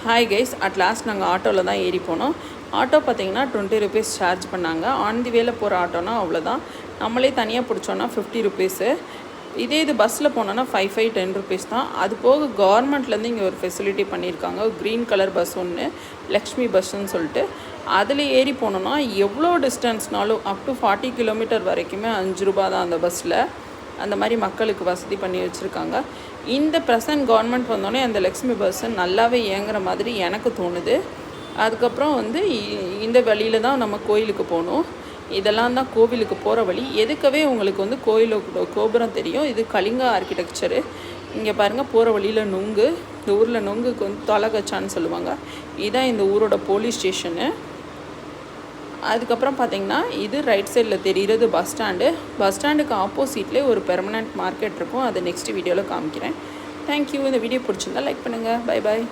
Hi guys, at last நாங்கள் ஆட்டோவில் தான் ஏறி போனோம். ஆட்டோ பார்த்திங்கன்னா 20 ருபீஸ் சார்ஜ் பண்ணாங்க. ஆன் தி வேல போகிற ஆட்டோனா அவ்வளோதான். நம்மளே தனியாக பிடிச்சோன்னா 50 ருபீஸு. இது பஸ்ஸில் போனோன்னா 10 ருபீஸ் தான். அது போக கவர்மெண்ட்லேருந்து இங்கே ஒரு ஃபெசிலிட்டி பண்ணியிருக்காங்க. க்ரீன் கலர் பஸ் ஒன்று, லக்ஷ்மி பஸ்ஸுன்னு சொல்லிட்டு அதில் ஏறி போனோன்னா எவ்வளோ டிஸ்டன்ஸ்னாலும் அப் டு 40 கிலோமீட்டர் வரைக்குமே 5 ரூபா தான் அந்த பஸ்ஸில். அந்த மாதிரி மக்களுக்கு வசதி பண்ணி வச்சுருக்காங்க. இந்த ப்ரெசன்ட் கவர்மெண்ட் வந்தோடனே அந்த லக்ஷ்மி பஸ்ஸு நல்லாவே இயங்குற மாதிரி எனக்கு தோணுது. அதுக்கப்புறம் இந்த வழியில் தான் நம்ம கோயிலுக்கு போகணும். இதெல்லாம் தான் கோவிலுக்கு போகிற வழி. எதுக்கவே உங்களுக்கு கோயிலோட கோபுரம் தெரியும். இது கலிங்கா ஆர்கிடெக்சரு. இங்கே பாருங்கள், போகிற வழியில் நுங்கு, இந்த ஊரில் நுங்குக்கு தொலைகச்சான்னு சொல்லுவாங்க. இதுதான் இந்த ஊரோட போலீஸ் ஸ்டேஷனு. அதுக்கப்புறம் பார்த்திங்கன்னா இது ரைட் சைடில் தெரிகிறது பஸ் ஸ்டாண்டு. பஸ் ஸ்டாண்டுக்கு ஆப்போசிட்லேயே ஒரு பெர்மனண்ட் மார்க்கெட் இருக்கும். அதை நெக்ஸ்ட் வீடியோவில் காமிக்கிறேன். தேங்க்யூ. இந்த வீடியோ பிடிச்சிருந்தா லைக் பண்ணுங்கள். Bye bye.